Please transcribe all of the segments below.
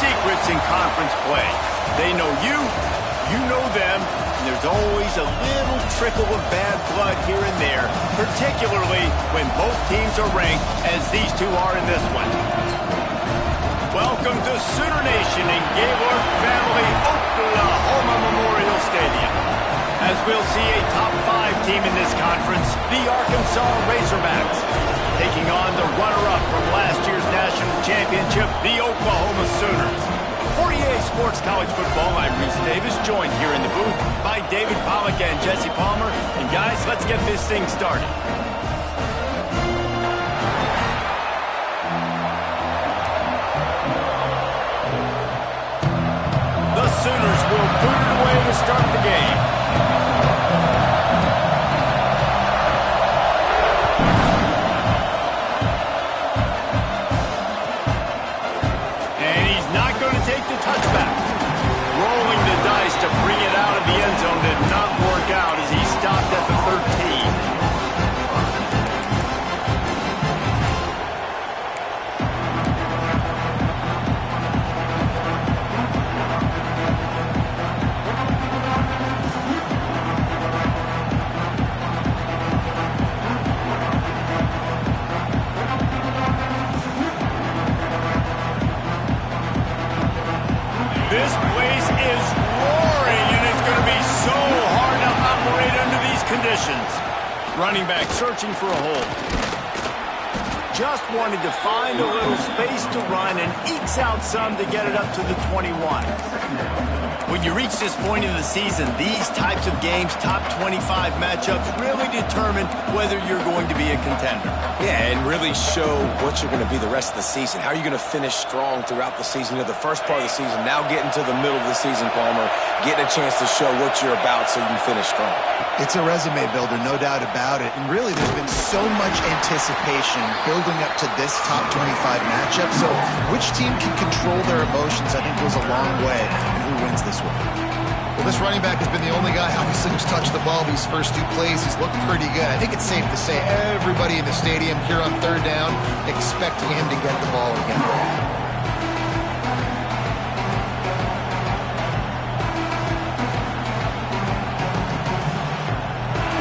secrets in conference play. They know you, you know them, and there's always a little trickle of bad blood here and there, particularly when both teams are ranked, as these two are in this one. Welcome to Sooner Nation in Gaylord Family Oklahoma Memorial Stadium. As we'll see a top-5 team in this conference, the Arkansas Razorbacks, taking on the runner-up from last year's national championship, the Oklahoma Sooners. For EA Sports College Football, I'm Reese Davis, joined here in the booth by David Pollack and Jesse Palmer. And guys, let's get this thing started. The Sooners will boot it away to start the game. Touchback. Rolling the dice to bring it out of the end zone did not work out as he stopped at the 13. This place is roaring, and it's going to be so hard to operate under these conditions. Running back searching for a hole. Just wanted to find a little space to run and ekes out some to get it up to the 21. When you reach this point in the season, these types of games, top 25 matchups, really determine whether you're going to be a contender. Yeah, and really show what you're going to be the rest of the season. How are you going to finish strong throughout the season? You know, the first part of the season, now getting to the middle of the season, Palmer, getting a chance to show what you're about so you can finish strong. It's a resume builder, no doubt about it. And really, there's been so much anticipation building up to this top 25 matchup. So which team can control their emotions, I think, goes a long way in who wins this one. Well, this running back has been the only guy, obviously, who's touched the ball these first 2 plays. He's looked pretty good. I think it's safe to say everybody in the stadium here on 3rd down expecting him to get the ball again.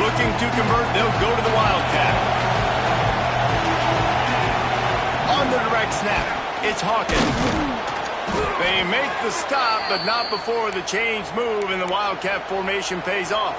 Looking to convert, they'll go to the Wildcat. On the direct snap, it's Hawkins. They make the stop, but not before the chains move and the Wildcat formation pays off.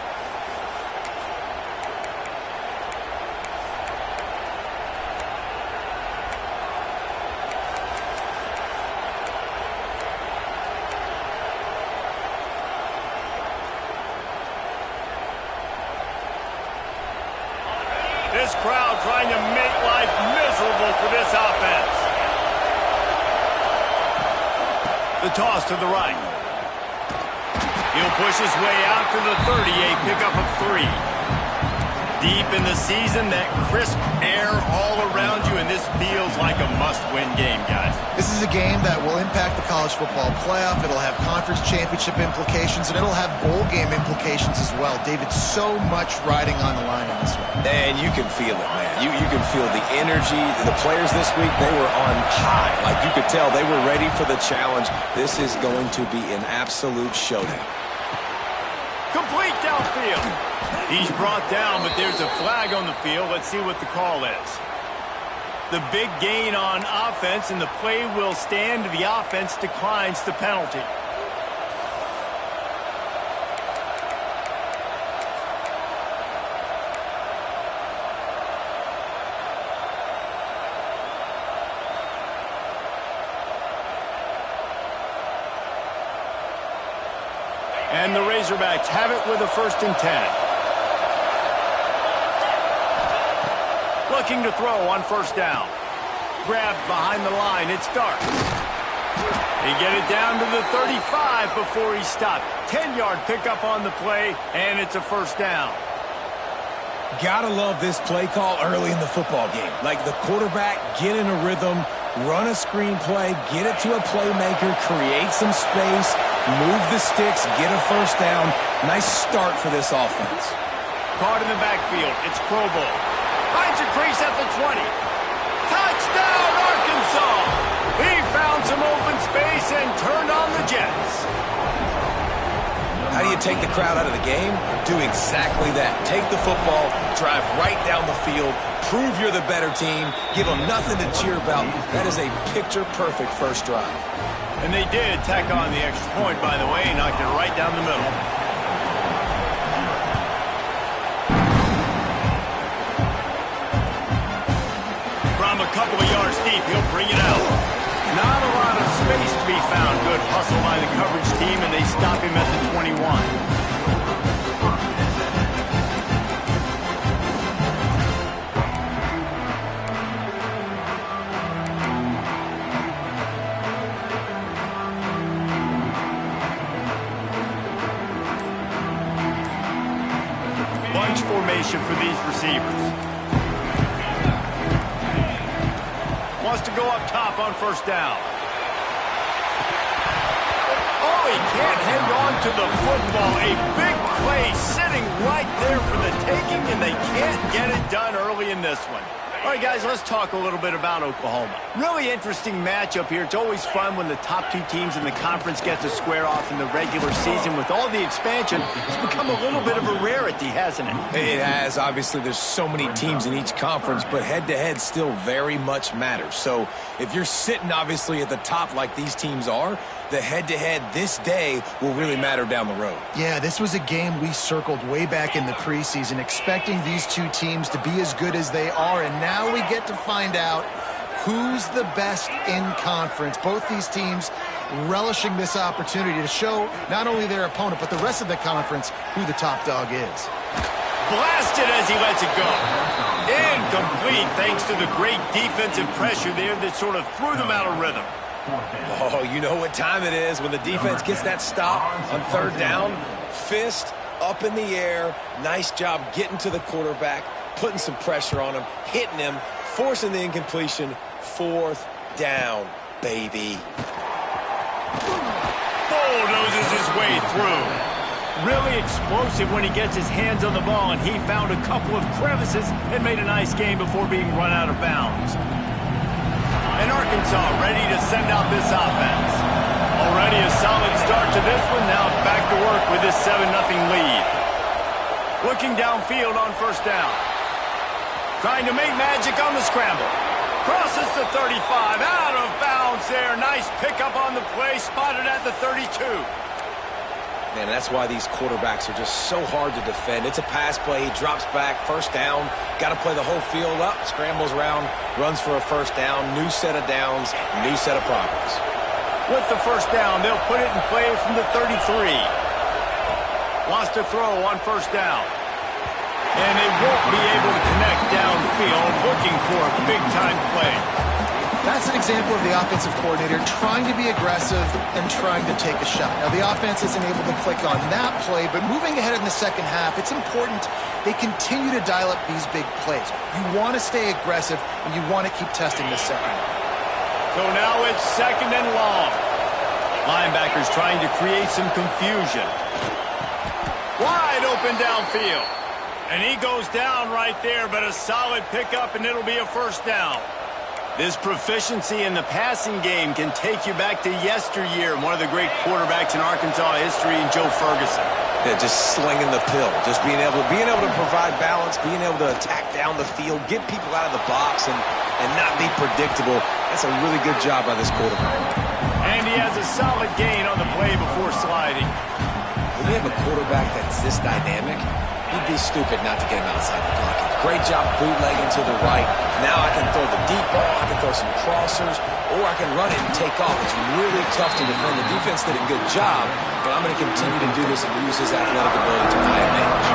This crowd trying to make life miserable for this offense. The toss to the right. He'll push his way out to the 30, a pickup of 3. Deep in the season, that crisp air all around you, and this feels like a must-win game, guys. This is a game that will impact the college football playoff. It'll have conference championship implications, and it'll have bowl game implications as well. David, so much riding on the line in this one. And you can feel it, man. You can feel the energy. The players this week, they were on high. Like you could tell, they were ready for the challenge. This is going to be an absolute showdown. Complete downfield. He's brought down, but there's a flag on the field. Let's see what the call is. The big gain on offense, and the play will stand. The offense declines the penalty. And the Razorbacks have it with a 1st and 10. Looking to throw on 1st down. Grabbed behind the line, it's Starks. He get it down to the 35 before he stopped. 10-yard pickup on the play, and it's a 1st down. Gotta love this play call early in the football game. Like the quarterback, get in a rhythm, run a screen play, get it to a playmaker, create some space, move the sticks, get a 1st down. Nice start for this offense. Caught in the backfield, it's Provo. Finds a crease at the 20. Touchdown, Arkansas! He found some open space and How do you take the crowd out of the game? Do exactly that. Take the football, drive right down the field, prove you're the better team, give them nothing to cheer about. That is a picture-perfect first drive. And they did tack on the extra point, by the way, knocked it right down the middle. From a couple of yards deep, he'll bring it out. Not a lot of space to be found. Good hustle by the coverage team, and they stop him at the 21. Bunch formation for these receivers. Wants to go up top on first down. Oh, he can't hang on to the football. A big play sitting right there for the taking, and they can't get it done early in this one. All right, guys, let's talk a little bit about Oklahoma. Really interesting matchup here. It's always fun when the top two teams in the conference get to square off in the regular season. With all the expansion, it's become a little bit of a rarity, hasn't it? It has. Obviously, there's so many teams in each conference, but head-to-head still very much matters. So if you're sitting, obviously, at the top like these teams are, the head-to-head this day will really matter down the road. Yeah, this was a game we circled way back in the preseason, expecting these two teams to be as good as they are, and now we get to find out who's the best in conference. Both these teams relishing this opportunity to show not only their opponent, but the rest of the conference who the top dog is. Blasted as he lets it go. Incomplete thanks to the great defensive pressure there that sort of threw them out of rhythm. Oh, you know what time it is when the defense gets that stop on third down. Fist up in the air. Nice job getting to the quarterback, putting some pressure on him, hitting him, forcing the incompletion. Fourth down, baby. Bulldozes his way through. Really explosive when he gets his hands on the ball, and he found a couple of crevices and made a nice game before being run out of bounds. And Arkansas ready to send out this offense. Already a solid start to this one. Now back to work with this 7-0 lead. Looking downfield on first down. Trying to make magic on the scramble. Crosses the 35. Out of bounds there. Nice pickup on the play. Spotted at the 32. Man, that's why these quarterbacks are just so hard to defend. It's a pass play. He drops back. First down. Got to play the whole field up. Scrambles around. Runs for a first down. New set of downs. New set of problems. With the first down, they'll put it in play from the 33. Wants to throw on first down. And they won't be able to connect downfield. Looking for a big-time play. That's an example of the offensive coordinator trying to be aggressive and trying to take a shot. Now, the offense isn't able to click on that play, but moving ahead in the second half, it's important they continue to dial up these big plays. You want to stay aggressive, and you want to keep testing the second. So now it's second and long. Linebackers trying to create some confusion. Wide open downfield. And he goes down right there, but a solid pickup, and it'll be a first down. This proficiency in the passing game can take you back to yesteryear. One of the great quarterbacks in Arkansas history, Joe Ferguson. Yeah, just slinging the pill, just being able to provide balance, being able to attack down the field, get people out of the box, and not be predictable. That's a really good job by this quarterback. And he has a solid gain on the play before sliding. When you have a quarterback that's this dynamic, you'd be stupid not to get him outside the pocket. Great job bootlegging to the right. Now I can throw the deep ball, I can throw some crossers, or I can run it and take off. It's really tough to defend. The defense did a good job, but I'm going to continue to do this and use his athletic ability to my advantage.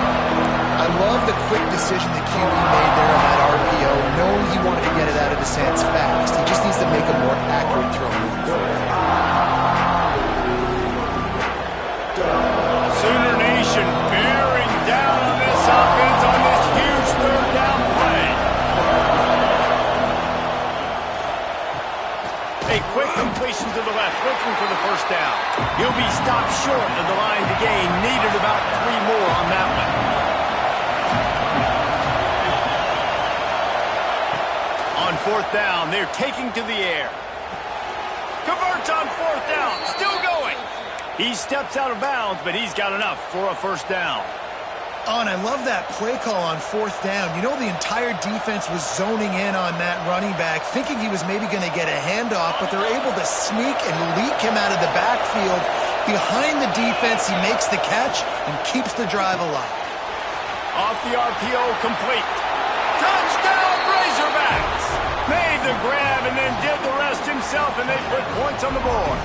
I love the quick decision that QB made there on that RPO, knowing he wanted to get it out of his hands fast. He just needs to make a more accurate throw moving forward. Sooner Nation bearing down on this offense on this huge third down play. A quick completion to the left, looking for the first down. He'll be stopped short of the line to gain. Needed about 3 more on that one. On fourth down, they're taking to the air. Converts on fourth down, still going. He steps out of bounds, but he's got enough for a first down. Oh, and I love that play call on fourth down. You know, the entire defense was zoning in on that running back, thinking he was maybe going to get a handoff, but they're able to sneak and leak him out of the backfield. Behind the defense, he makes the catch and keeps the drive alive. Off the RPO, complete. Touchdown, Razorbacks! Made the grab and then did the rest himself, and they put points on the board.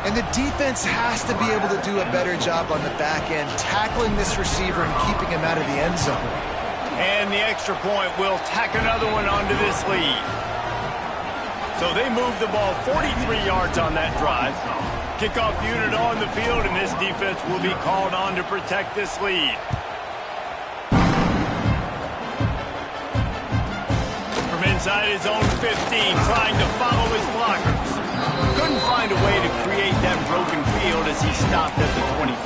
And the defense has to be able to do a better job on the back end, tackling this receiver and keeping him out of the end zone. And the extra point will tack another one onto this lead. So they move the ball 43 yards on that drive. Kickoff unit on the field, and this defense will be called on to protect this lead. From inside his own 15, trying to follow his blockers. Couldn't find a way to create that broken field as he stopped at the 25.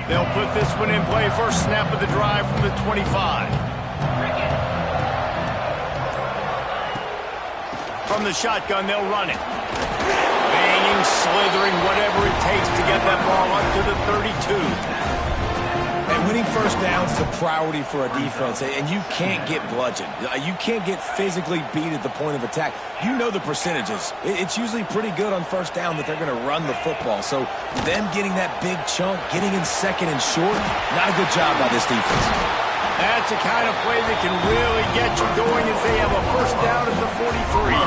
They'll put this one in play. First snap of the drive from the 25. From the shotgun, they'll run it. Banging, slithering, whatever it takes to get that ball up to the 32. And winning first downs is a priority for a defense, and you can't get bludgeoned. You can't get physically beat at the point of attack. You know the percentages. It's usually pretty good on first down that they're going to run the football. So them getting that big chunk, getting in second and short, not a good job by this defense. That's the kind of play that can really get you going as they have a first down at the 43.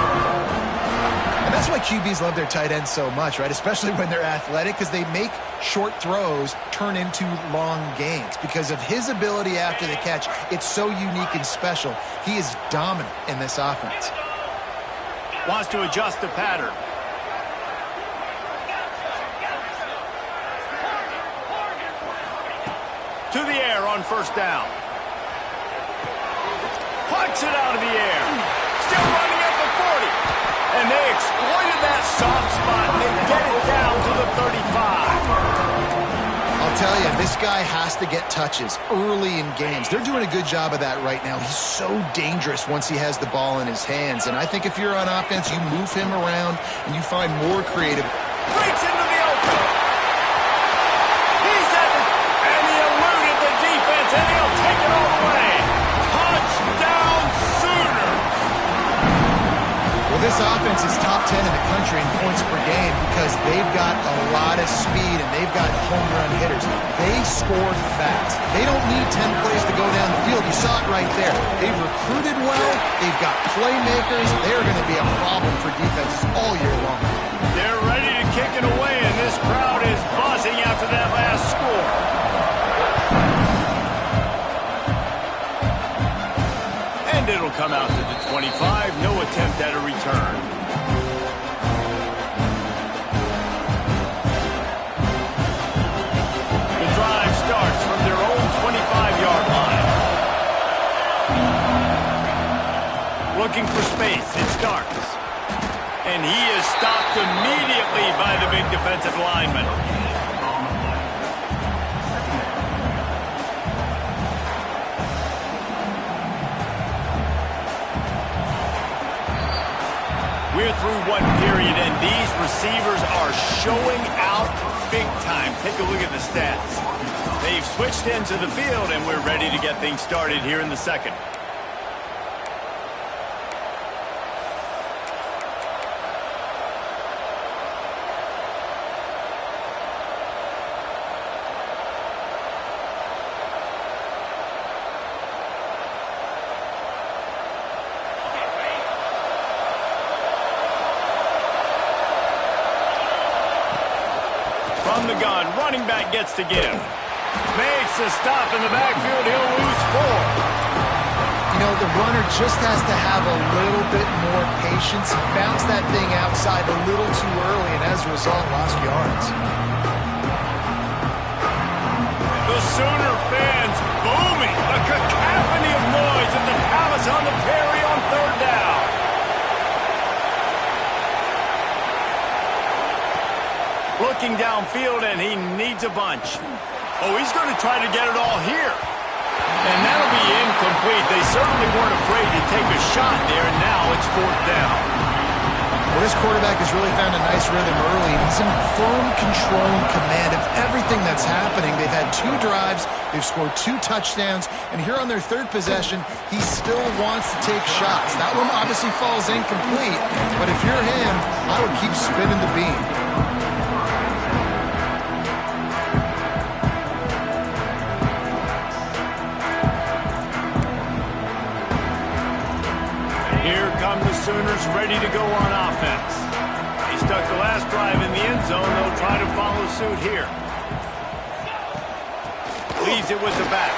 And that's why QBs love their tight ends so much, right? Especially when they're athletic, because they make short throws turn into long gains. Because of his ability after the catch, it's so unique and special. He is dominant in this offense. Wants to adjust the pattern. To the air on first down. Puts it out of the air. Still running at the 40. And they exploited that soft spot, and they get it down to the 35. I'll tell you, this guy has to get touches early in games. They're doing a good job of that right now. He's so dangerous once he has the ball in his hands. And I think if you're on offense, you move him around and you find more creative. Breaks into the open. He's at it, and he eluded the defense, and he'll take it all the way. Touchdown Sooner. Well, this offense is top 10 in the country in points per game because they've got a lot of speed and they've got home run hitters. They score fast. They don't need 10 plays to go down the field. You saw it right there. They've recruited well. They've got playmakers. They're going to be a problem for defenses all year long. They're ready to kick it away, and this crowd is buzzing after that last score. And it'll come out to the 25. No attempt at a return. The drive starts from their own 25-yard line. Looking for space. It starts. And he is stopped immediately by the big defensive lineman. We're through one period, and these receivers are showing out big time. Take a look at the stats. They've switched into the field, and we're ready to get things started here in the second. From the gun, running back gets to give. Makes a stop in the backfield. He'll lose 4. You know, the runner just has to have a little bit more patience. He bounced that thing outside a little too early, and as a result, lost yards. The Sooner fans booming. A cacophony of noise at the Palace on the Prairie on third down. Looking downfield, and he needs a bunch. Oh, he's going to try to get it all here. And that'll be complete. They certainly weren't afraid to take a shot there, and now it's 4th down. Well, this quarterback has really found a nice rhythm early. He's in firm control and command of everything that's happening. They've had 2 drives. They've scored 2 touchdowns. And here on their 3rd possession, he still wants to take shots. That one obviously falls incomplete. But if you're him, I would keep spinning the beam. Here come the Sooners ready to go on offense. They stuck the last drive in the end zone. They'll try to follow suit here. Leaves it with the back.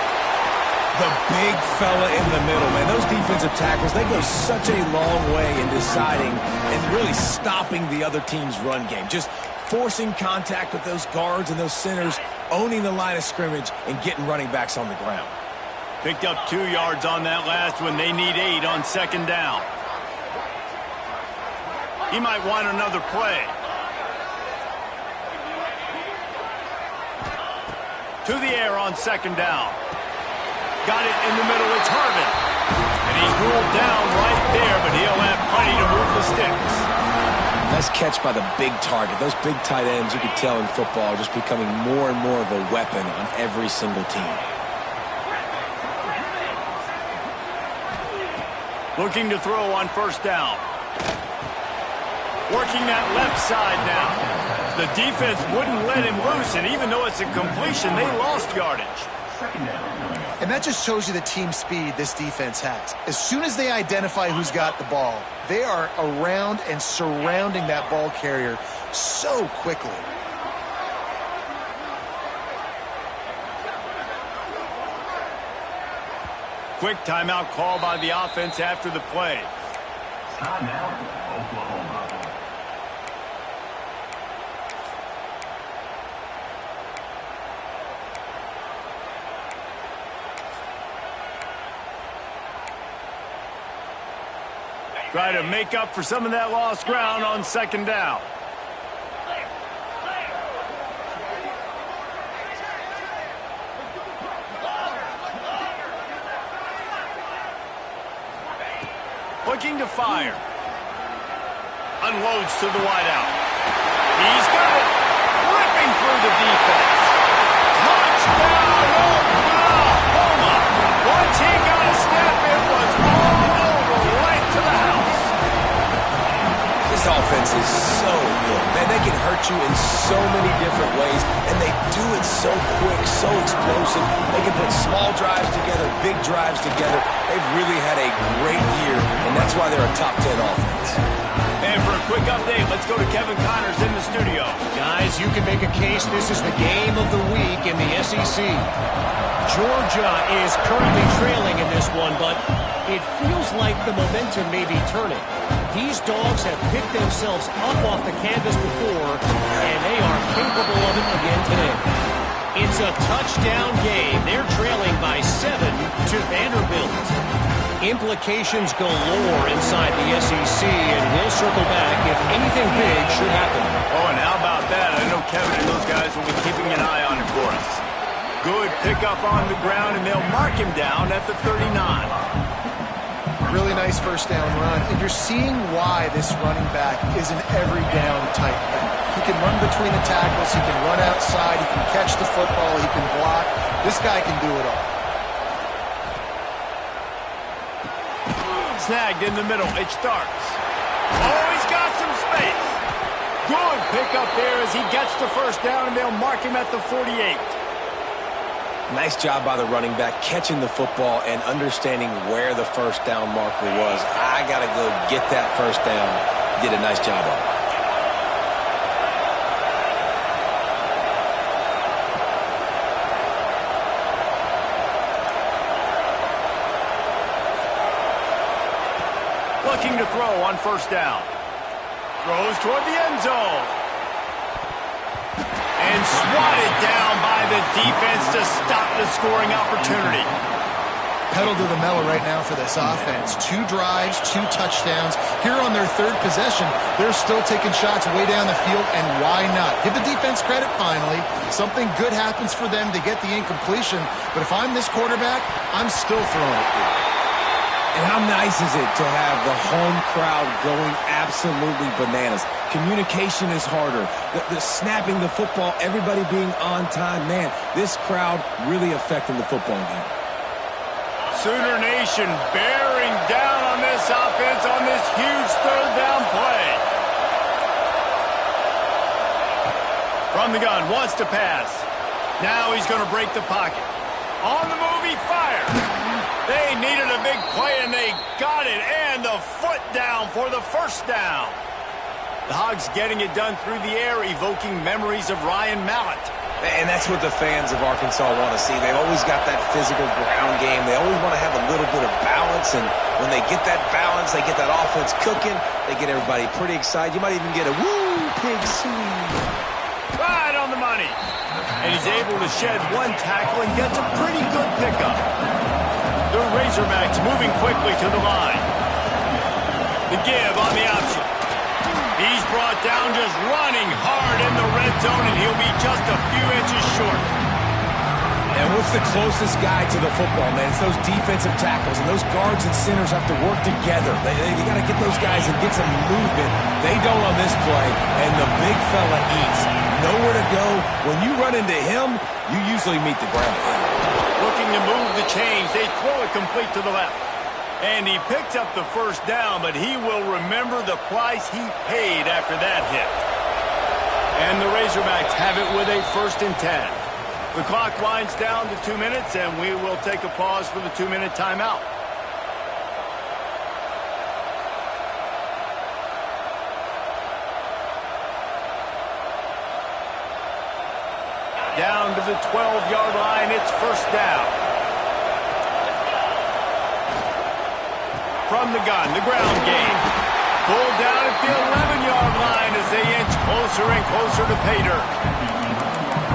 The big fella in the middle, man. Those defensive tackles, they go such a long way in deciding and really stopping the other team's run game. Just forcing contact with those guards and those centers, owning the line of scrimmage, and getting running backs on the ground. Picked up 2 yards on that last one. They need 8 on 2nd down. He might want another play. To the air on 2nd down. Got it in the middle. It's Harvin. And he's ruled down right there, but he'll have plenty to move the sticks. Nice catch by the big target. Those big tight ends, you can tell in football, are just becoming more and more of a weapon on every single team. Looking to throw on 1st down. Working that left side now. The defense wouldn't let him loose, and even though it's a completion, they lost yardage. And that just shows you the team speed this defense has. As soon as they identify who's got the ball, they are around and surrounding that ball carrier so quickly. Quick timeout call by the offense after the play. Timeout, Oklahoma. Try to make up for some of that lost ground on 2nd down. Looking to fire. Unloads to the wideout. He's got it. Ripping through the defense. Touchdown, Oklahoma. Once he got a step, it was all over, right to the house. This offense is so good. Man, they can hurt you in so many different ways, and they do it so quick, so explosive. They can put small drives together, big drives together. They've really had a great year, and that's why they're a top 10 offense. And for a quick update, let's go to Kevin Connors in the studio. Guys, you can make a case this is the game of the week in the SEC. Georgia is currently trailing in this one, but it feels like the momentum may be turning. These dogs have picked themselves up off the canvas before, and they are capable of it again today. It's a touchdown game. They're trailing by 7 to Vanderbilt. Implications galore inside the SEC, and we'll circle back if anything big should happen. Oh, and how about that? I know Kevin and those guys will be keeping an eye on it for us. Good pickup on the ground, and they'll mark him down at the 39. Really nice 1st down run. And you're seeing why this running back is an every down type back. He can run between the tackles. He can run outside. He can catch the football. He can block. This guy can do it all. Snagged in the middle. It starts. Oh, he's got some space. Good pickup there as he gets the 1st down, and they'll mark him at the 48. Nice job by the running back, catching the football and understanding where the 1st down marker was. I got to go get that 1st down. Did a nice job of it. Looking to throw on 1st down. Throws toward the end zone. And swatted down by the defense to stop the scoring opportunity. pedal to the metal right now for this offense. 2 drives, 2 touchdowns. Here on their 3rd possession, they're still taking shots way down the field, and why not? Give the defense credit finally. Something good happens for them to get the incompletion, but if I'm this quarterback, I'm still throwing it here. And how nice is it to have the home crowd going absolutely bananas? Communication is harder. The snapping the football, everybody being on time. Man, this crowd really affecting the football game. Sooner Nation bearing down on this offense on this huge 3rd down play. From the gun, wants to pass. Now he's going to break the pocket. On the move, he fires. They needed a big play, and they got it. And the foot down for the 1st down. The Hogs getting it done through the air, evoking memories of Ryan Mallett. And that's what the fans of Arkansas want to see. They've always got that physical ground game. They always want to have a little bit of balance, and when they get that balance, they get that offense cooking, they get everybody pretty excited. You might even get a woo, pig sweep. Right on the money. And he's able to shed 1 tackle and gets a pretty good pickup. The Razorbacks moving quickly to the line. The give on the option. He's brought down just running hard in the red zone, and he'll be just a few inches short. And what's the closest guy to the football, man? It's those defensive tackles, and those guards and centers have to work together. They got to get those guys and get some movement. They don't on this play, and the big fella eats. Nowhere to go. When you run into him, you usually meet the ground. Looking to move the chains. They throw it complete to the left. And he picks up the 1st down, but he will remember the price he paid after that hit. And the Razorbacks have it with a 1st and 10. The clock winds down to 2 minutes, and we will take a pause for the 2-minute timeout. Down to the 12-yard line, it's 1st down. From the gun, the ground game. Pulled down at the 11-yard line as they inch closer and closer to pay dirt.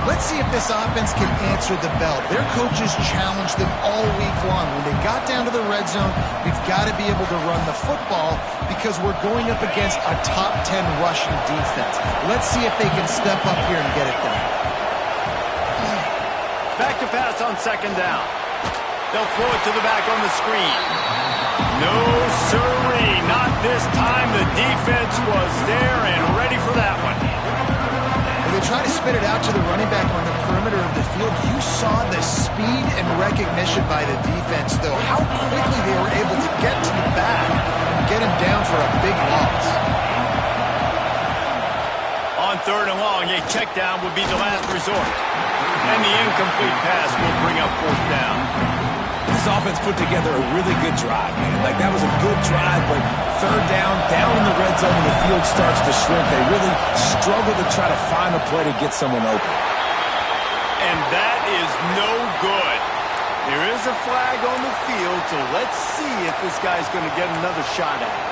Let's see if this offense can answer the bell. Their coaches challenged them all week long. When they got down to the red zone, we've got to be able to run the football because we're going up against a top 10 rushing defense. Let's see if they can step up here and get it done. Back to pass on 2nd down. They'll throw it to the back on the screen. No, sirree, not this time. The defense was there and ready for that one. When they try to spit it out to the running back on the perimeter of the field, you saw the speed and recognition by the defense, though. How quickly they were able to get to the back and get him down for a big loss. On 3rd and long, a check down would be the last resort. And the incomplete pass will bring up 4th down. This offense put together a really good drive, man. Like, that was a good drive, but 3rd down in the red zone, and the field starts to shrink. They really struggle to try to find a play to get someone open. And that is no good. There is a flag on the field, so let's see if this guy's going to get another shot at it.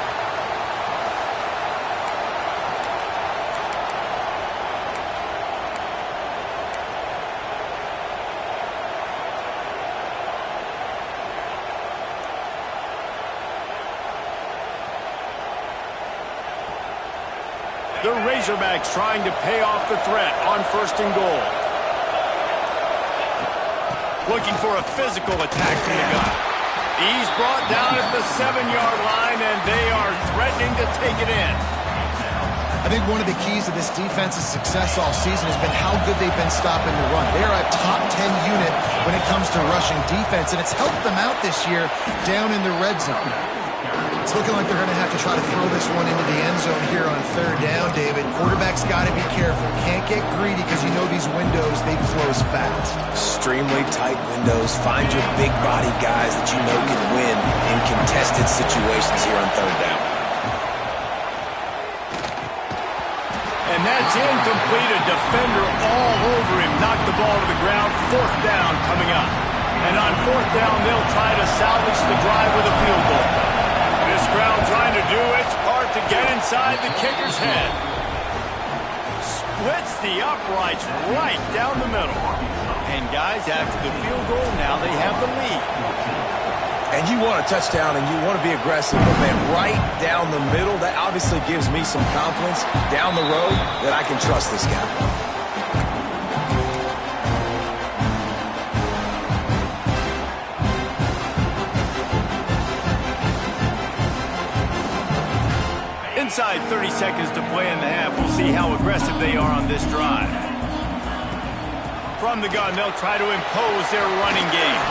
The Razorbacks trying to pay off the threat on 1st and goal. Looking for a physical attack from the gun. He's brought down at the 7-yard line, and they are threatening to take it in. I think one of the keys to this defense's success all season has been how good they've been stopping the run. They are a top 10 unit when it comes to rushing defense, and it's helped them out this year down in the red zone. It's looking like they're going to have to try to throw this one into the end zone here on 3rd down, David. Quarterback's got to be careful. Can't get greedy because you know these windows, they close fast. Extremely tight windows. Find your big body guys that you know can win in contested situations here on 3rd down. And that's incomplete. A defender all over him. Knocked the ball to the ground. 4th down coming up. And on 4th down, they'll try to salvage the drive with a field goal. This crowd trying to do its part to get inside the kicker's head. Splits the uprights right down the middle. And guys, after the field goal, now they have the lead. And you want a touchdown and you want to be aggressive, but man, right down the middle, that obviously gives me some confidence down the road that I can trust this guy. Inside 30 seconds to play in the half. We'll see how aggressive they are on this drive. From the gun, they'll try to impose their running game.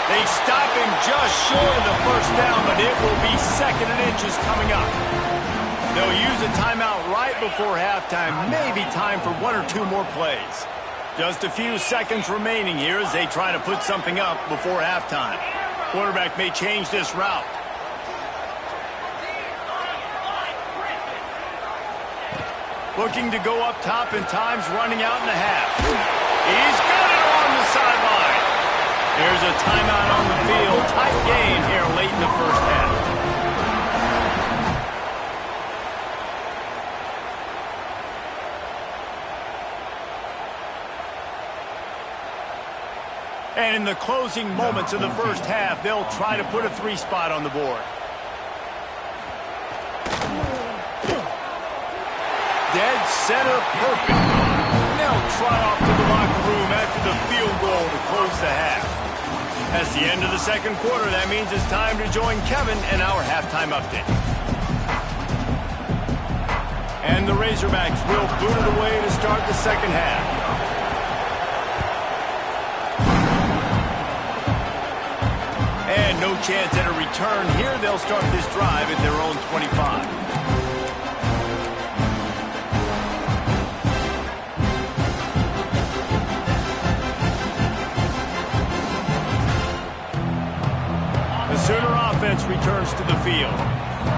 They stop him just short of the first down, but it will be 2nd and inches coming up. They'll use a timeout right before halftime, maybe time for 1 or 2 more plays. Just a few seconds remaining here as they try to put something up before halftime. Quarterback may change this route. Looking to go up top, and time's running out in the half. He's got it on the sideline. There's a timeout on the field. Tight game here late in the first half. And in the closing moments of the first half, they'll try to put a 3 spot on the board. Dead center, perfect. They'll try off to the locker room after the field goal to close the half. That's the end of the second quarter. That means it's time to join Kevin in our halftime update. And the Razorbacks will boot it away to start the second half. And no chance at a return here. They'll start this drive at their own 25. Sooner offense returns to the field.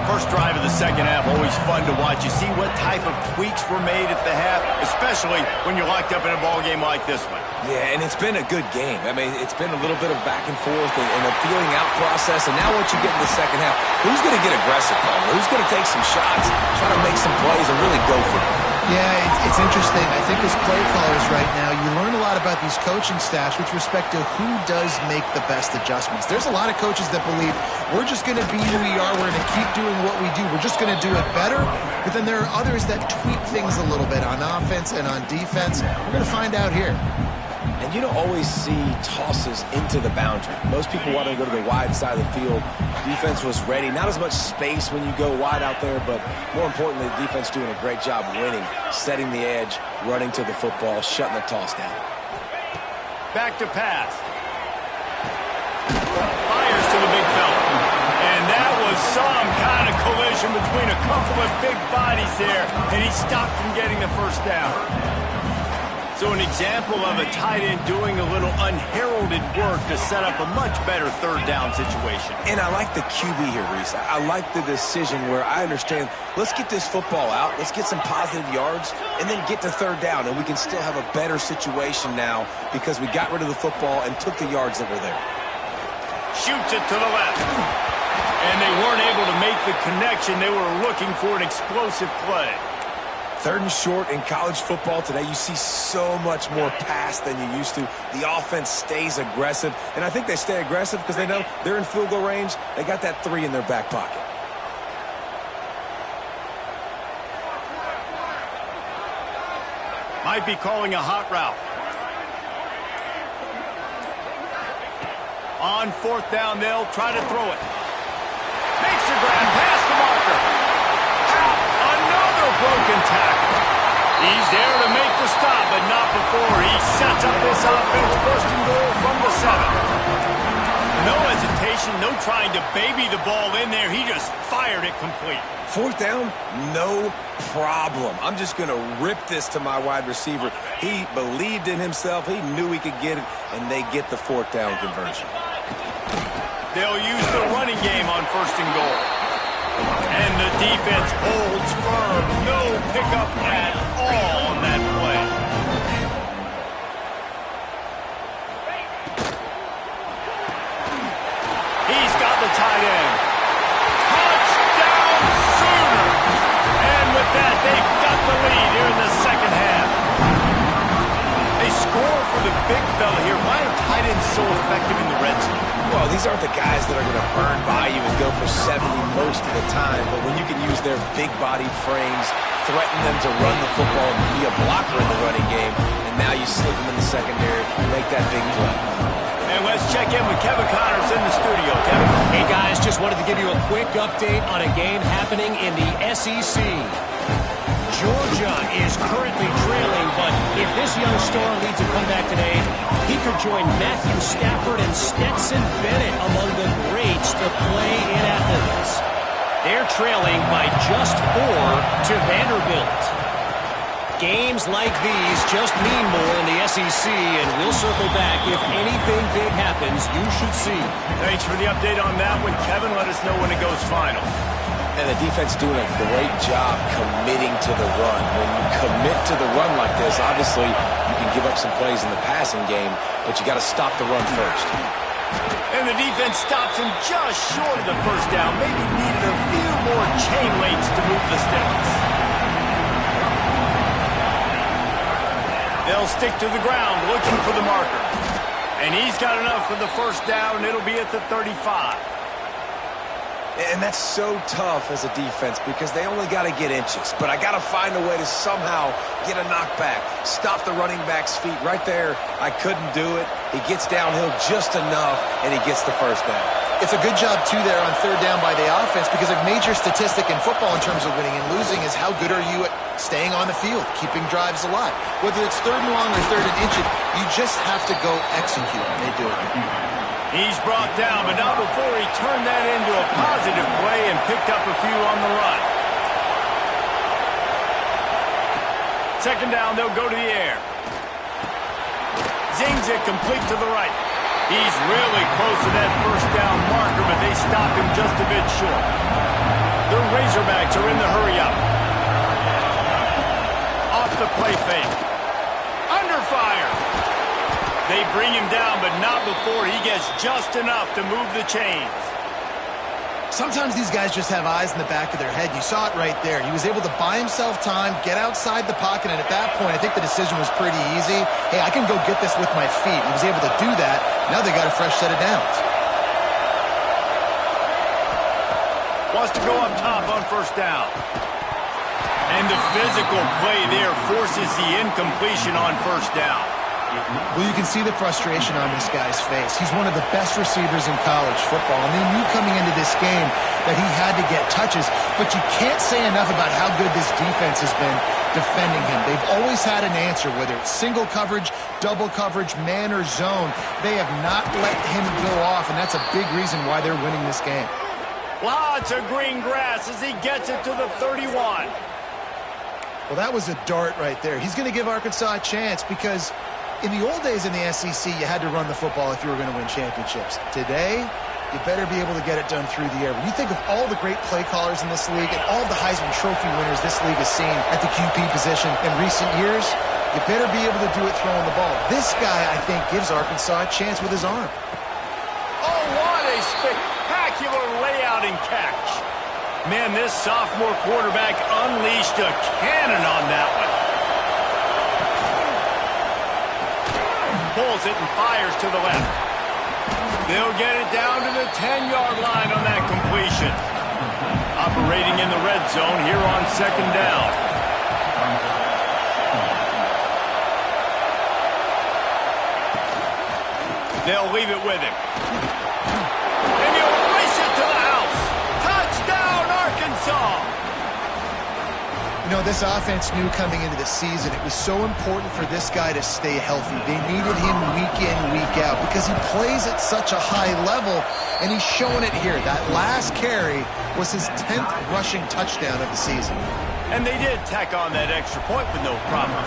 First drive of the second half, always fun to watch. You see what type of tweaks were made at the half, especially when you're locked up in a ball game like this one. Yeah, and it's been a good game. I mean, it's been a little bit of back and forth and a feeling out process. And now once you get in the second half, who's going to get aggressive, Palmer? Who's going to take some shots, try to make some plays, and really go for it? Yeah, it's interesting. I think as play callers right now, you learn a lot about these coaching staffs with respect to who does make the best adjustments. There's a lot of coaches that believe we're just going to be who we are. We're going to keep doing what we do. We're just going to do it better. But then there are others that tweak things a little bit on offense and on defense. We're going to find out here. And you don't always see tosses into the boundary. Most people want to go to the wide side of the field. Defense was ready. Not as much space when you go wide out there, but more importantly, the defense doing a great job winning, setting the edge, running to the football, shutting the toss down. Back to pass. Fires to the big fella. And that was some kind of collision between a couple of big bodies there, and he stopped from getting the first down. So an example of a tight end doing a little unheralded work to set up a much better third down situation. And I like the QB here, Reese. I like the decision where I understand, let's get this football out, let's get some positive yards, and then get to third down, and we can still have a better situation now because we got rid of the football and took the yards that were there. Shoots it to the left. And they weren't able to make the connection. They were looking for an explosive play. Third and short in college football today, you see so much more pass than you used to. The offense stays aggressive, and I think they stay aggressive because they know they're in field goal range. They got that 3 in their back pocket. Might be calling a hot route. On 4th down, they'll try to throw it. Makes a grab past the marker. Another broken tackle. He's there to make the stop, but not before he sets up this offense. 1st and goal from the 7. No hesitation, no trying to baby the ball in there. He just fired it complete. 4th down, no problem. I'm just going to rip this to my wide receiver. He believed in himself. He knew he could get it, and they get the 4th down conversion. They'll use the running game on 1st and goal. And the defense holds firm. No pickup at all on that play. He's got the tight end. Touchdown Sooner! And with that, they've got the lead here in the second half. They score for the big fella here. Why are tight ends so effective in the red zone? Well, these these aren't the guys that are going to burn by you and go for 70 most of the time, but when you can use their big-bodied frames, threaten them to run the football and be a blocker in the running game, and now you slip them in the secondary and make that big play. And let's check in with Kevin Connors in the studio. Kevin. Hey, guys, just wanted to give you a quick update on a game happening in the SEC. Georgia is currently trailing, but if this young star leads a comeback today, he could join Matthew Stafford and Stetson Bennett among the greats to play in Athens. They're trailing by just 4 to Vanderbilt. Games like these just mean more in the SEC, and we'll circle back if anything big happens. You should see. Thanks for the update on that one, Kevin. Let us know when it goes final. And the defense doing a great job committing to the run. When you commit to the run like this, obviously you can give up some plays in the passing game, but you got to stop the run first. And the defense stops him just short of the first down. Maybe needed a few more chain links to move the sticks. They'll stick to the ground looking for the marker. And he's got enough for the first down. It'll be at the 35. And that's so tough as a defense because they only got to get inches. But I got to find a way to somehow get a knockback, stop the running back's feet. Right there, I couldn't do it. He gets downhill just enough, and he gets the first down. It's a good job, too, there on third down by the offense because a major statistic in football in terms of winning and losing is how good are you at staying on the field, keeping drives alive. Whether it's third and long or third and inches, you just have to go execute, and they do it. He's brought down, but not before he turned that into a positive play and picked up a few on the run. Second down, they'll go to the air. Zings it complete to the right. He's really close to that first down marker, but they stop him just a bit short. The Razorbacks are in the hurry-up. Off the play fake. Under fire. They bring him down, but not before he gets just enough to move the chains. Sometimes these guys just have eyes in the back of their head. You saw it right there. He was able to buy himself time, get outside the pocket, and at that point, I think the decision was pretty easy. Hey, I can go get this with my feet. He was able to do that. Now they got a fresh set of downs. Wants to go up top on first down. And the physical play there forces the incompletion on first down. Well, you can see the frustration on this guy's face. He's one of the best receivers in college football, and they knew coming into this game that he had to get touches, but you can't say enough about how good this defense has been defending him. They've always had an answer, whether it's single coverage, double coverage, man or zone. They have not let him go off, and that's a big reason why they're winning this game. Lots of green grass as he gets it to the 31. Well, that was a dart right there. He's going to give Arkansas a chance because in the old days in the SEC, you had to run the football if you were going to win championships. Today, you better be able to get it done through the air. When you think of all the great play callers in this league and all the Heisman Trophy winners this league has seen at the QB position in recent years, you better be able to do it throwing the ball. This guy, I think, gives Arkansas a chance with his arm. Oh, what a spectacular layout and catch. Man, this sophomore quarterback unleashed a cannon on that one. Pulls it and fires to the left. They'll get it down to the 10-yard line on that completion. Operating in the red zone here on second down. They'll leave it with him. And he'll race it to the house. Touchdown, Arkansas! You know, this offense knew coming into the season it was so important for this guy to stay healthy. They needed him week in, week out because he plays at such a high level, and he's showing it here. That last carry was his 10th rushing touchdown of the season. And they did tack on that extra point with no problem.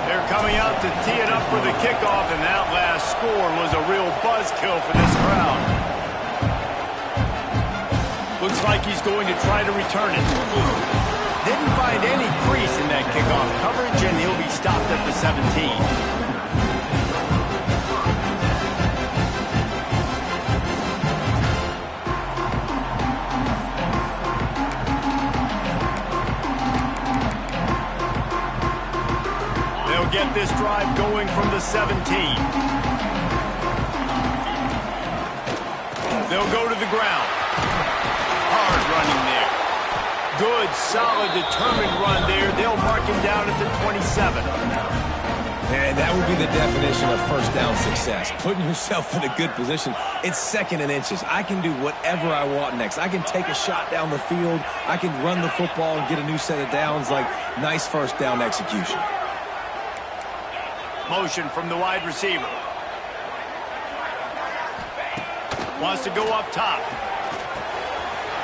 They're coming out to tee it up for the kickoff, and that last score was a real buzzkill for this crowd. Looks like he's going to try to return it. Didn't find any crease in that kickoff coverage, and he'll be stopped at the 17. They'll get this drive going from the 17. They'll go to the ground. Hard running there. Good, solid, determined run there. They'll mark him down at the 27. And that would be the definition of first down success. Putting yourself in a good position. It's 2nd and inches. I can do whatever I want next. I can take a shot down the field. I can run the football and get a new set of downs. Like, nice first down execution. Motion from the wide receiver. Wants to go up top.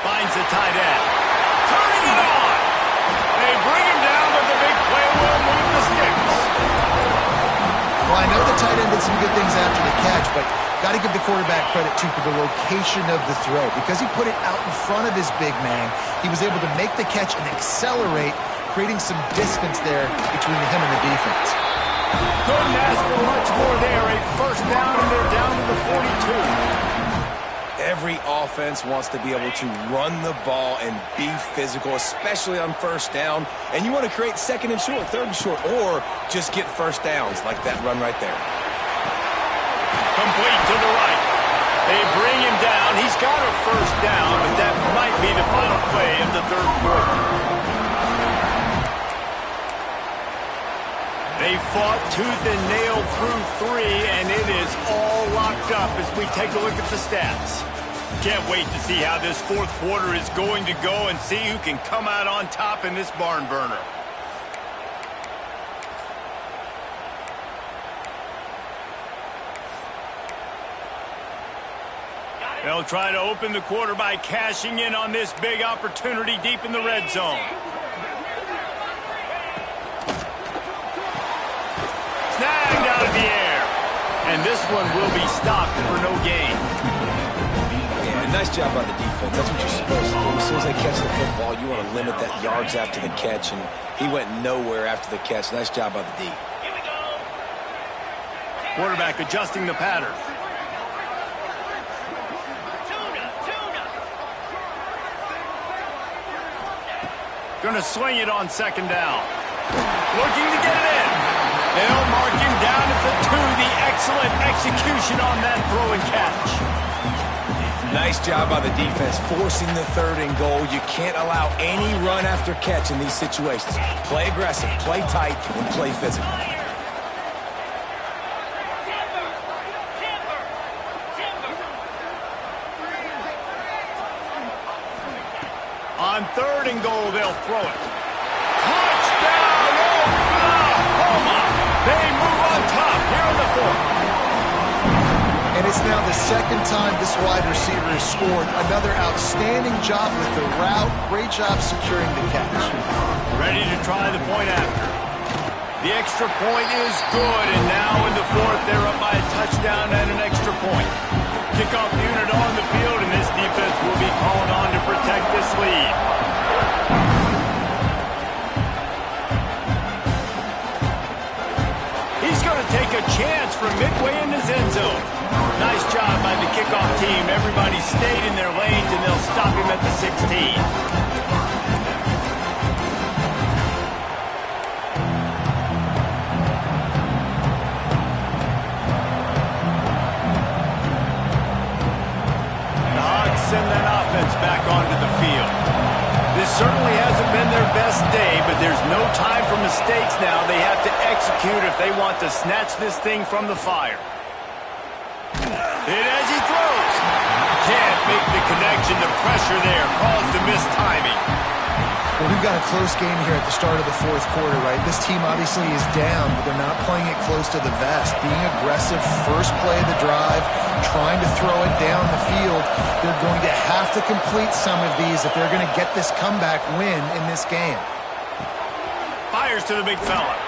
Finds the tight end. Turning it on. They bring him down, but the big play will move the sticks. Well, I know the tight end did some good things after the catch, but got to give the quarterback credit, too, for the location of the throw. Because he put it out in front of his big man, he was able to make the catch and accelerate, creating some distance there between him and the defense. Couldn't ask for much more there. A first down, and they're down to the 42. Every offense wants to be able to run the ball and be physical, especially on first down. And you want to create 2nd and short, 3rd and short, or just get first downs like that run right there. Complete to the right. They bring him down. He's got a first down, but that might be the final play of the 3rd quarter. They fought tooth and nail through 3, and it is all locked up as we take a look at the stats. Can't wait to see how this 4th quarter is going to go and see who can come out on top in this barn burner. They'll try to open the quarter by cashing in on this big opportunity deep in the red zone. Snagged out of the air. And this one will be stopped for no gain. Yeah, nice job by the defense. That's what you're supposed to do. As soon as they catch the football, you want to limit that yards after the catch, and he went nowhere after the catch. Nice job by the D. Quarterback adjusting the pattern. Going to swing it on 2nd down. Looking to get it in. They'll mark him down at the 2. The excellent execution on that throw and catch. Nice job by the defense forcing the 3rd and goal. You can't allow any run after catch in these situations. Play aggressive, play tight, and play physical. On 3rd and goal, they'll throw it. Touchdown, Oklahoma! They move on top here in the 4th. And it's now the 2nd time this wide receiver has scored. Another outstanding job with the route. Great job securing the catch. Ready to try the point after. The extra point is good, and now in the 4th, they're up by a touchdown and an extra point. Kickoff unit on the field, and this defense will be called on to protect this lead. He's going to take a chance from midway in his end zone. Nice job by the kickoff team. Everybody stayed in their lanes, and they'll stop him at the 16. Send that offense back onto the field. This certainly hasn't been their best day, but there's no time for mistakes now. They have to execute if they want to snatch this thing from the fire. And as he throws, can't make the connection. The pressure there caused the missed timing. Well, we've got a close game here at the start of the 4th quarter, right? This team obviously is down, but they're not playing it close to the vest. Being aggressive, first play of the drive, trying to throw it down the field. They're going to have to complete some of these if they're going to get this comeback win in this game. Fires to the big fella.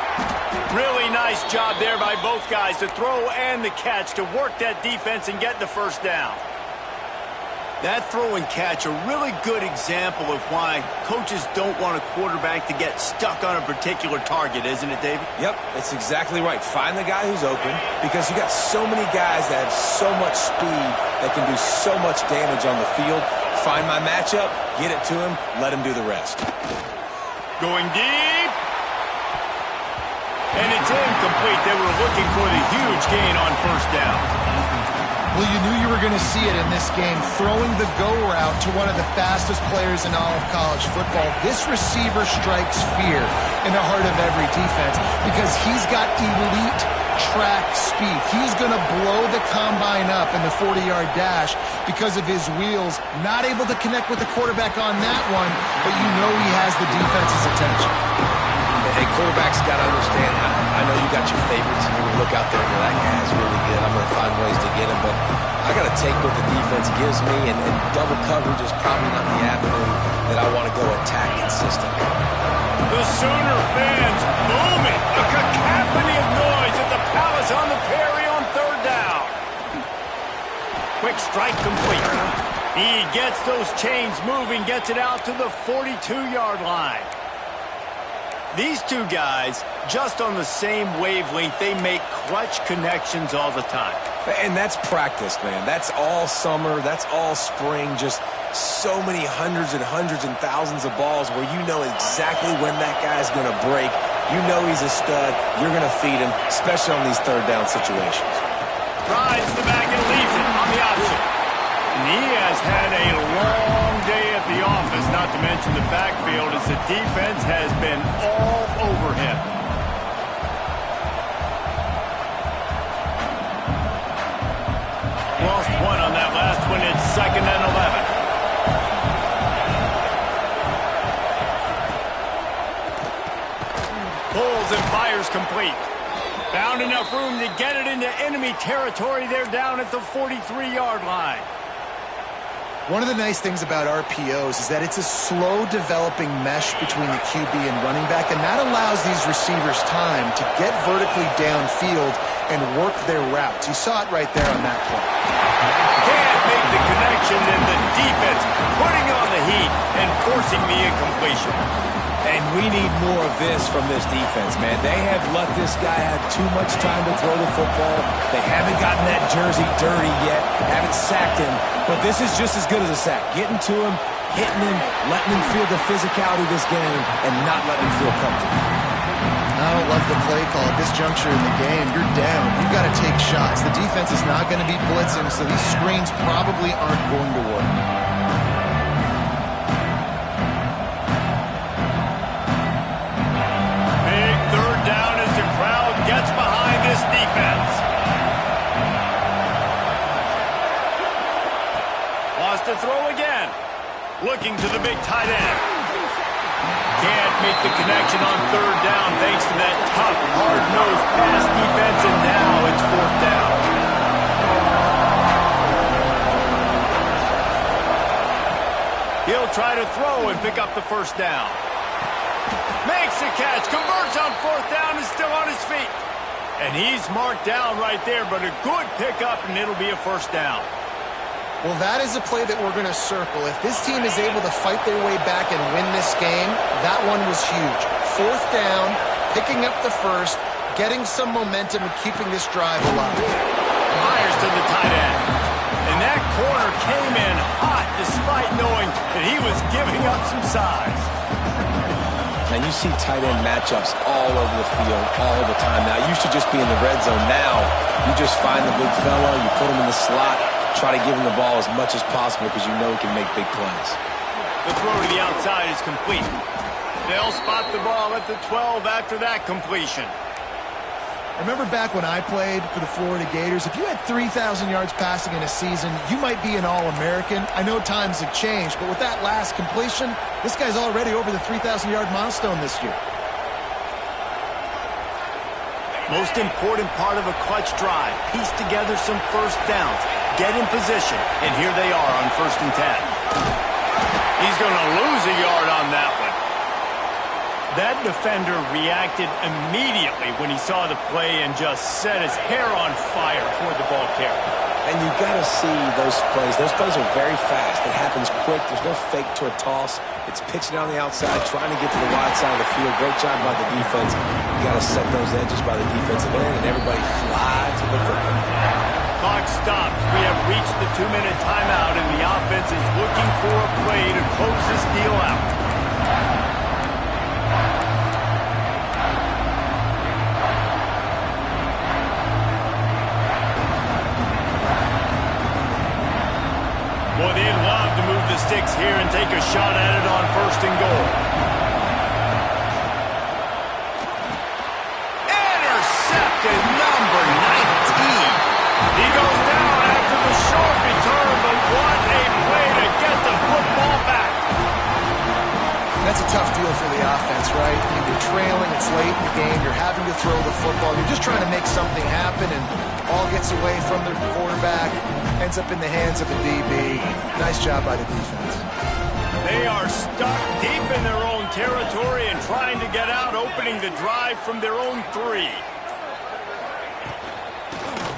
Really nice job there by both guys, the throw and the catch, to work that defense and get the first down. That throw and catch, a really good example of why coaches don't want a quarterback to get stuck on a particular target, isn't it, David? Yep, that's exactly right. Find the guy who's open, because you got so many guys that have so much speed that can do so much damage on the field. Find my matchup, get it to him, let him do the rest. Going deep. And it's incomplete. They were looking for the huge gain on first down. Well, you knew you were going to see it in this game, throwing the go route to one of the fastest players in all of college football. This receiver strikes fear in the heart of every defense because he's got elite track speed. He's going to blow the combine up in the 40-yard dash because of his wheels. Not able to connect with the quarterback on that one, but you know he has the defense's attention. Hey, quarterbacks got to understand, I know you got your favorites. You're going to look out there and go, that guy's really good. I'm going to find ways to get him. But I got to take what the defense gives me, and double coverage is probably not the avenue that I want to go attack consistently. The Sooner fans booming. A cacophony of noise at the Palace on the Perry on third down. Quick strike complete. He gets those chains moving, gets it out to the 42-yard line. These two guys, just on the same wavelength, they make clutch connections all the time. And that's practice, man. That's all summer. That's all spring. Just so many hundreds and thousands of balls where you know exactly when that guy's going to break. You know he's a stud. You're going to feed him, especially on these third down situations. Rides the back and leaves it on the option. And he has had a long day at the office, not to mention the backfield, as the defense has been all over him. Lost one on that last one. It's 2nd and 11. Pulls and fires complete. Found enough room to get it into enemy territory. They're down at the 43-yard line. One of the nice things about RPOs is that it's a slow developing mesh between the QB and running back, and that allows these receivers time to get vertically downfield and work their routes. You saw it right there on that play. Can't make the connection, and the defense putting on the heat and forcing the incompletion. And we need more of this from this defense, man. They have let this guy have too much time to throw the football. They haven't gotten that jersey dirty yet, haven't sacked him. But this is just as good as a sack. Getting to him, hitting him, letting him feel the physicality of this game, and not letting him feel comfortable. I don't love the play call at this juncture in the game. You're down. You've got to take shots. The defense is not going to be blitzing, so these screens probably aren't going to work. Gets behind this defense. Wants to throw again. Looking to the big tight end. Can't make the connection on third down thanks to that tough, hard-nosed pass defense, and now it's 4th down. He'll try to throw and pick up the first down. Makes the catch, converts on 4th down, is still on his feet. And he's marked down right there, but a good pickup, and it'll be a first down. Well, that is a play that we're going to circle. If this team is able to fight their way back and win this game, that one was huge. 4th down, picking up the first, getting some momentum and keeping this drive alive. Myers to the tight end. And that corner came in hot despite knowing that he was giving up some size. And you see tight end matchups all over the field all the time now. It used to just be in the red zone. Now you just find the big fella, you put him in the slot, try to give him the ball as much as possible because you know he can make big plays. The throw to the outside is complete. They'll spot the ball at the 12 after that completion. Remember back when I played for the Florida Gators, if you had 3,000 yards passing in a season, you might be an All-American. I know times have changed, but with that last completion, this guy's already over the 3,000-yard milestone this year. Most important part of a clutch drive, piece together some first downs, get in position, and here they are on 1st and 10. He's going to lose a yard on that one. That defender reacted immediately when he saw the play and just set his hair on fire toward the ball carrier. And you got to see those plays. Those plays are very fast. It happens quick. There's no fake to a toss. It's pitching on the outside, trying to get to the wide side of the field. Great job by the defense. You got to set those edges by the defensive end, and everybody fly to the football. Clock stops. We have reached the 2-minute timeout, and the offense is looking for a play to close this deal out. Boy, they'd love to move the sticks here and take a shot at it on 1st and goal. Intercepted, number 19. He goes down after the short return, but what a play to get the football back. That's a tough deal for the offense, right? I mean, you're trailing, it's late in the game, you're having to throw the football, you're just trying to make something happen, and all gets away from the quarterback, ends up in the hands of the DB. Nice job by the defense. They are stuck deep in their own territory and trying to get out, opening the drive from their own 3.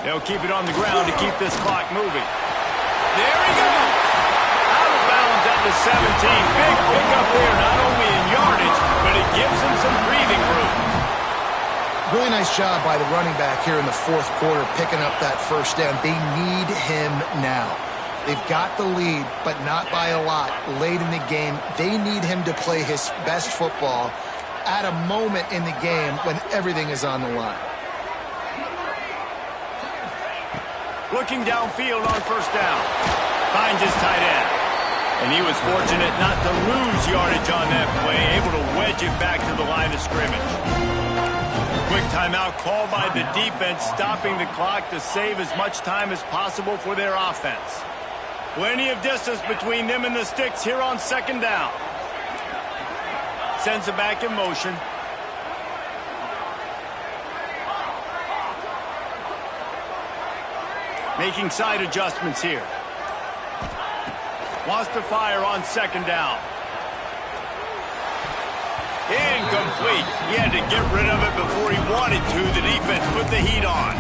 They'll keep it on the ground to keep this clock moving. There he goes! Out of bounds at the 17. Big pickup there, not only in yardage, but it gives him some breathing room. Really nice job by the running back here in the 4th quarter, picking up that 1st down. They need him now. They've got the lead, but not by a lot. Late in the game, they need him to play his best football at a moment in the game when everything is on the line. Looking downfield on 1st down. Finds his tight end. And he was fortunate not to lose yardage on that play, able to wedge it back to the line of scrimmage. Quick timeout called by the defense, stopping the clock to save as much time as possible for their offense. Plenty of distance between them and the sticks here on 2nd down. Sends it back in motion. Making side adjustments here. Wants to fire on 2nd down. Incomplete. He had to get rid of it before he wanted to. The defense put the heat on.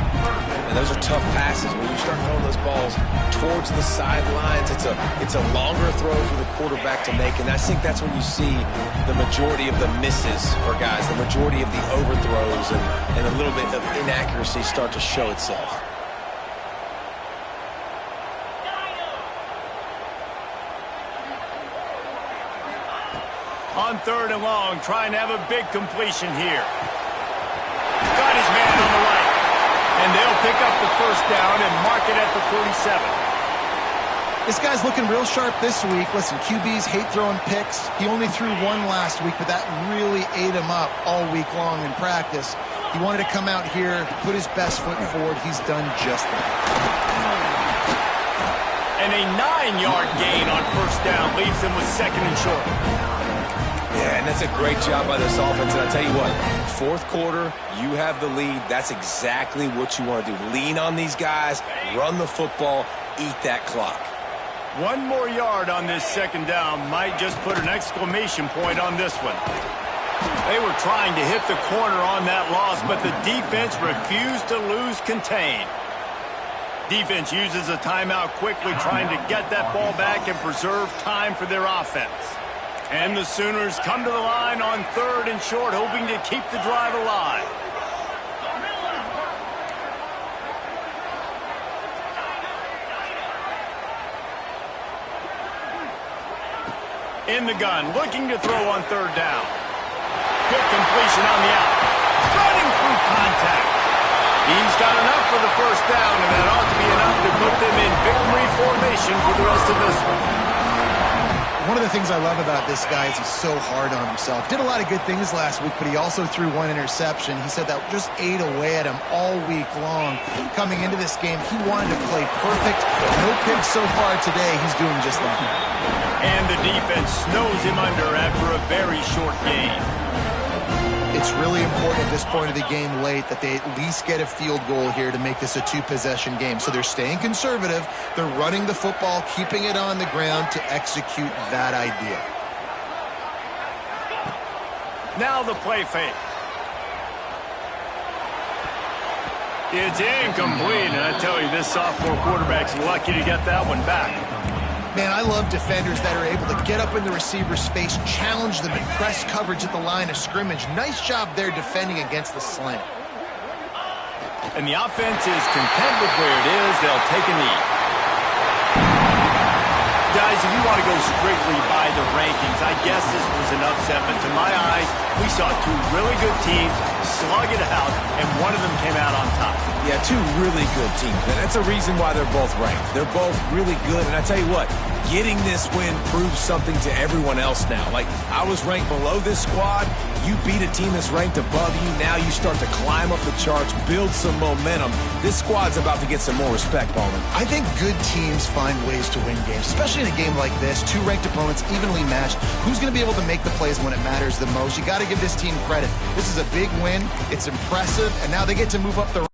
And those are tough passes. When you start throwing those balls towards the sidelines, it's a longer throw for the quarterback to make. And I think that's when you see the majority of the misses for guys, the majority of the overthrows and a little bit of inaccuracy start to show itself. On 3rd and long, trying to have a big completion here. Got his man on the right. And they'll pick up the 1st down and mark it at the 47. This guy's looking real sharp this week. Listen, QBs hate throwing picks. He only threw 1 last week, but that really ate him up all week long in practice. He wanted to come out here, put his best foot forward. He's done just that. And a 9-yard gain on 1st down leaves them with 2nd and short. Yeah, and that's a great job by this offense. And I tell you what, 4th quarter, you have the lead. That's exactly what you want to do. Lean on these guys, run the football, eat that clock. 1 more yard on this 2nd down might just put an exclamation point on this one. They were trying to hit the corner on that loss, but the defense refused to lose contain. Defense uses a timeout quickly, trying to get that ball back and preserve time for their offense. And the Sooners come to the line on 3rd and short, hoping to keep the drive alive. In the gun, looking to throw on 3rd down. Good completion on the out. Running through contact. He's got enough for the 1st down, and that ought to be enough to put them in victory formation for the rest of this one. One of the things I love about this guy is he's so hard on himself. Did a lot of good things last week, but he also threw 1 interception. He said that just ate away at him all week long. Coming into this game, he wanted to play perfect. No picks so far today. He's doing just that. And the defense snows him under after a very short game. It's really important at this point of the game late that they at least get a field goal here to make this a 2-possession game. So they're staying conservative. They're running the football, keeping it on the ground to execute that idea. Now the play fake. It's incomplete, and I tell you, this sophomore quarterback's lucky to get that one back. Man, I love defenders that are able to get up in the receiver's face, challenge them, and press coverage at the line of scrimmage. Nice job there defending against the slant. And the offense is content with where it is. They'll take a knee. Guys, if you want to go strictly by the rankings, I guess this was an upset, but to my eyes, we saw 2 really good teams slug it out, and one of them came out on top. Yeah, two really good teams. And that's a reason why they're both ranked. They're both really good. And I tell you what, getting this win proves something to everyone else now. Like, I was ranked below this squad. You beat a team that's ranked above you. Now you start to climb up the charts, build some momentum. This squad's about to get some more respect, Ballman. I think good teams find ways to win games, especially in a game like this. Two ranked opponents, evenly matched. Who's going to be able to make the plays when it matters the most? You got to give this team credit. This is a big win. It's impressive. And now they get to move up the